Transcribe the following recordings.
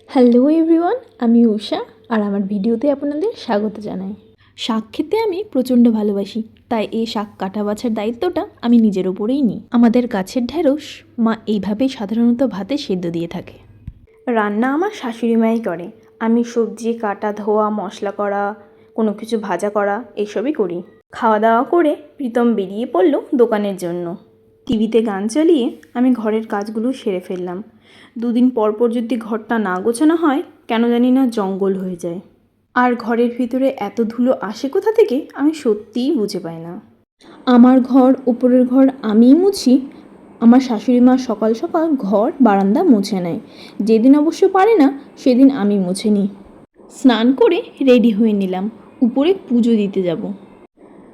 Hello everyone, আমি উষা আর আমার ভিডিওতে আপনাদের স্বাগত জানাই। শাক খেতে আমি প্রচণ্ড ভালোবাসি, তাই এই শাক কাটা বাছার দায়িত্বটা আমি নিজের ওপরেই নিই। আমাদের গাছের ঢ্যাঁড়স মা এইভাবেই সাধারণত ভাতে সেদ্ধ দিয়ে থাকে। রান্না আমার শাশুড়ি মাই করে, আমি সবজি কাটা, ধোয়া, মশলা করা, কোনো কিছু ভাজা করা এইসবই করি। খাওয়া দাওয়া করে প্রীতম বেরিয়ে পড়ল দোকানের জন্য। টিভিতে গান চালিয়ে আমি ঘরের কাজগুলো সেরে ফেললাম। দুদিন পর পর যদি ঘরটা না গোছানো হয়, কেন জানি না জঙ্গল হয়ে যায়। আর ঘরের ভিতরে এত ধুলো আসে কোথা থেকে আমি সত্যিই বুঝে পাই না। আমার ঘর, উপরের ঘর আমিই মুছি। আমার শাশুড়ি মা সকাল সকাল ঘর বারান্দা মুছে নেয়। যেদিন অবশ্য পারে না সেদিন আমি মুছে নিই। স্নান করে রেডি হয়ে নিলাম, উপরে পুজো দিতে যাব।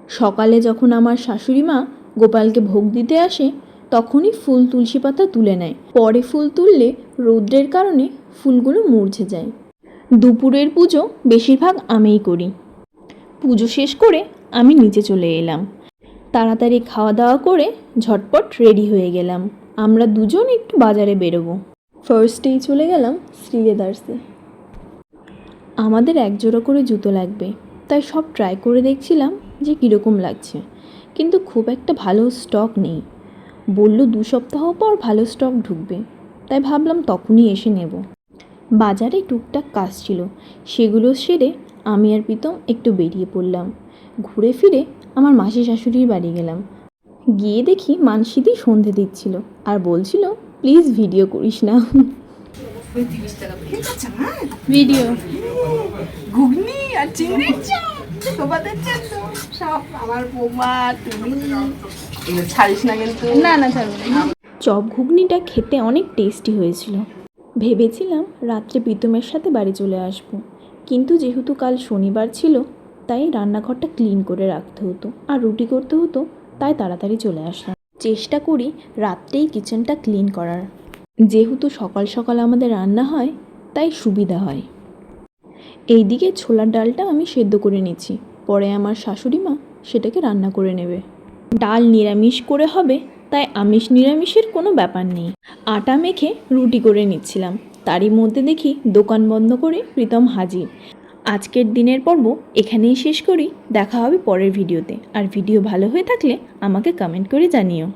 সকালে যখন আমার শাশুড়ি মা গোপালকে ভোগ দিতে আসে, তখনই ফুল তুলসী পাতা তুলে নেয়। পরে ফুল তুললে রৌদ্রের কারণে ফুলগুলো মূর্ছে যায়। দুপুরের পুজো বেশিরভাগ আমিই করি। পুজো শেষ করে আমি নিচে চলে এলাম। তাড়াতাড়ি খাওয়া দাওয়া করে ঝটপট রেডি হয়ে গেলাম। আমরা দুজন একটু বাজারে বেরোবো। ফার্স্টেই চলে গেলাম শ্রীলেদার্সে। আমাদের একজোড়া করে জুতো লাগবে, তাই সব ট্রাই করে দেখছিলাম যে কীরকম লাগছে, কিন্তু খুব একটা ভালো স্টক নেই। বলল 2 সপ্তাহ পর ভালো স্টক ঢুকবে, তাই ভাবলাম তখনই এসে নেব। বাজারে টুকটাক কাজ ছিল, সেগুলো সেরে আমি আর প্রীতম একটু বেরিয়ে পড়লাম। ঘুরে ফিরে আমার মাসি শাশুড়ির বাড়ি গেলাম। গিয়ে দেখি মানসিদি সন্ধে দিচ্ছিল আর বলছিল, প্লিজ ভিডিও করিস না। ভিডিও ঘুগনি আর চিংড়ির চপ তোমাদের জন্য সব আমার বৌমা, তুমি এগুলো ছাড়িস না কিন্তু। না ছাড়ব না। চপ ঘুগনিটা খেতে অনেক টেস্টি হয়েছিল। ভেবেছিলাম রাত্রে প্রীতমের সাথে বাড়ি চলে আসব, কিন্তু যেহেতু কাল শনিবার ছিল তাই রান্নাঘরটা ক্লিন করে রাখতে হতো আর রুটি করতে হতো, তাই তাড়াতাড়ি চলে আসলাম। চেষ্টা করি রাত্রেই কিচেনটা ক্লিন করার। যেহেতু সকাল সকাল আমাদের রান্না হয় তাই সুবিধা হয়। এইদিকে ছোলার ডালটা আমি সেদ্ধ করে নিচ্ছি, পরে আমার শাশুড়ি মা সেটাকে রান্না করে নেবে। ডাল নিরামিষ করে হবে, তাই আমিষ নিরামিষের কোনো ব্যাপার নেই। আটা মেখে রুটি করে নিচ্ছিলাম, তারই মধ্যে দেখি দোকান বন্ধ করে প্রীতম হাজির। আজকের দিনের পর্ব এখানেই শেষ করি। দেখা হবে পরের ভিডিওতে। আর ভিডিও ভালো হয়ে থাকলে আমাকে কমেন্ট করে জানিও।